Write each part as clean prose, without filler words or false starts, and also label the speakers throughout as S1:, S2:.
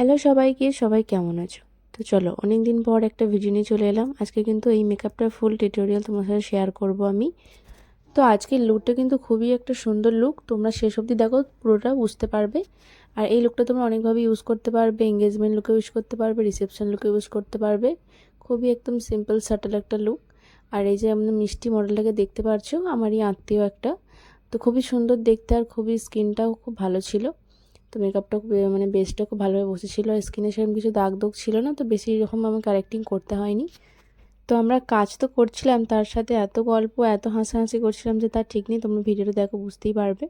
S1: Hello সবাইকে, সবাই কেমন আছো? তো চলো অনেক দিন পর একটা ভিডিও নিয়ে চলে এলাম। আজকে কিন্তু এই মেকআপটার ফুল টিউটোরিয়াল তোমার সাথে শেয়ার করব আমি। তো আজকের লুকটা কিন্তু খুবই একটা সুন্দর লুক, তোমরা শেষ অবধি দেখো, পুরোটা বুঝতে পারবে। আর এই লুকটা তোমরা অনেকভাবে ইউজ করতে পারবে, এঙ্গেজমেন্ট লুকে ইউজ করতে পারবে, রিসেপশন লুকে ইউজ করতে পারবে। খুবই একদম সিম্পল সাটল একটা লুক। আর এই যে আমরা মিষ্টি মডেলটাকে দেখতে পারছো, আমারই আত্মীয় একটা। তো খুবই সুন্দর দেখতে আর খুবই স্কিনটাও খুব ভালো ছিল। তো মেকআপটা মানে বেসটা খুব ভালোভাবে বসেছিল, স্কিনে সেরকম কিছু দাগ দোগ ছিল না, তো বেশি এরকম আমার কারেক্টিং করতে হয়নি। তো আমরা কাজ তো করছিলাম, তার সাথে এত গল্প এত হাসাহাসি করছিলাম যে তার ঠিক নেই, তোমরা ভিডিওটা দেখো বুঝতেই পারবে।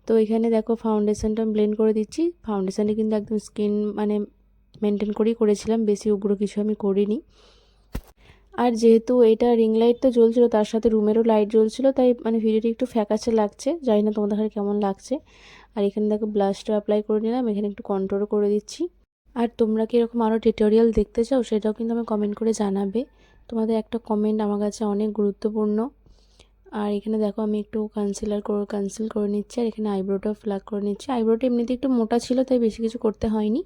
S1: তো এখানে দেখো ফাউন্ডেশনটা আমি ব্লেন্ড করে দিচ্ছি। ফাউন্ডেশনটা কিন্তু একদম স্কিন মানে মেনটেন করেই করেছিলাম, বেশি উগ্র কিছু আমি করিনি। আর যেহেতু এটা রিং লাইট তো জ্বলছিল, তার সাথে রুমেরও লাইট জ্বলছিল, তাই মানে ভিডিওটি একটু ফ্যাকাশে লাগছে, জানি না তোমাদের কাছে কেমন লাগছে। আর এখানে দেখো ব্লাশটা অ্যাপ্লাই করে নিলাম, এখানে একটু কন্ট্রোল করে দিচ্ছি। আর তোমরা কি এরকম আরও টিউটোরিয়াল দেখতে চাও সেটাও কিন্তু আমি কমেন্ট করে জানাবে, তোমাদের একটা কমেন্ট আমার কাছে অনেক গুরুত্বপূর্ণ। আর এখানে দেখো আমি একটু কনসিল করে নিচ্ছি, আর এখানে আইব্রোটাও ফ্ল্যাগ করে নিচ্ছি। আইব্রোটা এমনিতে একটু মোটা ছিল, তাই বেশি কিছু করতে হয়নি।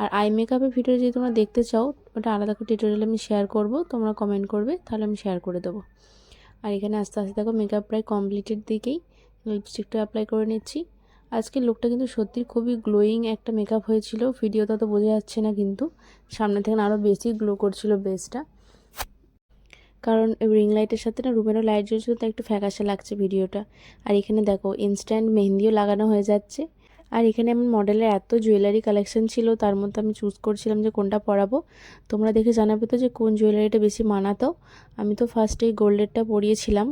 S1: আর আই মেকআপের ভিডিও যদি তোমরা দেখতে চাও, ওটা আলাদা করে টিউটোরিয়াল আমি শেয়ার করব, তোমরা কমেন্ট করবে, তাহলে আমি শেয়ার করে দেবো। আর এখানে আস্তে আস্তে দেখো মেকআপ প্রায় কমপ্লিটের দিকেই, লিপস্টিকটা অ্যাপ্লাই করে নিচ্ছি। আজকের লুকটা কিন্তু সত্যি খুবই গ্লোয়িং একটা মেকআপ হয়েছিল, ভিডিওটা তো বোঝা যাচ্ছে না, কিন্তু সামনে থেকে আরও বেশি গ্লো করছিল বেসটা, কারণ রিং লাইটের সাথে না রুমেরও লাইট জ্বলছিল, তাই একটু ফ্যাকাশে লাগছে ভিডিওটা। আর এখানে দেখো ইনস্ট্যান্ট মেহেন্দিও লাগানো হয়ে যাচ্ছে। আর এখানে আমার মডেলের এত জুয়েলারি কালেকশন ছিল, তার মধ্যে আমি চুজ করছিলাম যে কোনটা পরাবো। তোমরা দেখে জানাবে তো যে কোন জুয়েলারিটা বেশি মানাতো। আমি তো ফার্স্টে এই গোল্ডেরটা পরিয়েছিলাম,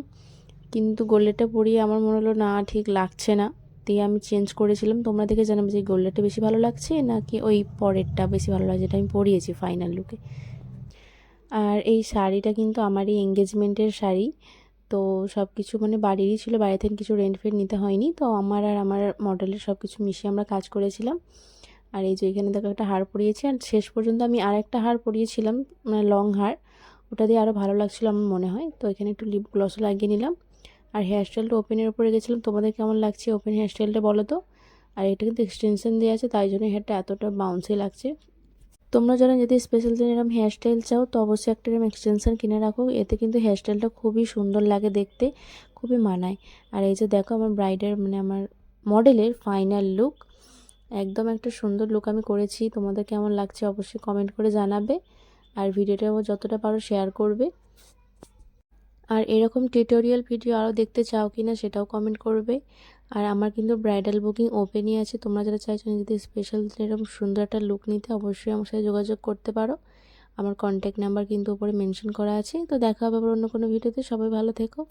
S1: কিন্তু গোল্ডেরটা পরিয়ে আমার মনে হলো না ঠিক লাগছে না, দিয়ে আমি চেঞ্জ করেছিলাম। তোমরা দেখে জানাবে যে গোল্ডেরটা বেশি ভালো লাগছে নাকি ওই পরেরটা বেশি ভালো লাগছে, যেটা আমি পরিয়েছি ফাইনাল লুকে। আর এই শাড়িটা কিন্তু আমারই এঙ্গেজমেন্টের শাড়ি। তো সব কিছু মানে বাড়িরই ছিল, বাইরে থেকে কিছু রেন্ট ফেন্ট নিতে হয়নি। তো আমার আর আমার মডেলের সব কিছু মিশিয়ে আমরা কাজ করেছিলাম। আর এই যে এখানে দেখো একটা হার পরিয়েছি, আর শেষ পর্যন্ত আমি আর একটা হার পরিয়েছিলাম, মানে লং হার, ওটা দিয়ে আরও ভালো লাগছিলো আমার মনে হয়। তো এখানে একটু লিপ গ্লসও লাগিয়ে নিলাম। আর হেয়ার স্টাইলটা ওপেনের উপরে রেখেছিলাম, তোমাদের কেমন লাগছে ওপেন হেয়ার স্টাইলটা বলো তো। আর এটা কিন্তু এক্সটেনশন দেওয়া আছে, তাই জন্য হেয়ারটা এতটা বাউন্সি লাগছে। তোমরা যারা যদি স্পেশাল দিন এরকম হেয়ারস্টাইল চাও, তো অবশ্যই একটা এরকম এক্সটেনশন কিনে রাখো, এতে কিন্তু হেয়ারস্টাইলটা খুবই সুন্দর লাগে দেখতে, খুবই মানায়। আর এই যে দেখো আমার ব্রাইডের মানে আমার মডেলের ফাইনাল লুক, একদম একটা সুন্দর লুক আমি করেছি। তোমাদের কেমন লাগছে অবশ্যই কমেন্ট করে জানাবে, আর ভিডিওটাও যতটা পারো শেয়ার করবে। আর এরকম টিউটোরিয়াল ভিডিও আরও দেখতে চাও কি না সেটাও কমেন্ট করবে। আর আমার কিন্তু ব্রাইডাল বুকিং ওপেনই আছে, তোমরা যারা চাইছো যদি স্পেশাল এরকম সুন্দর একটা লুক নিতে, অবশ্যই আমার সাথে যোগাযোগ করতে পারো। আমার কন্ট্যাক্ট নাম্বার কিন্তু উপরে মেনশন করা আছে। তো দেখা হবে আবার অন্য কোনো ভিডিওতে, সবাই ভালো থেকো।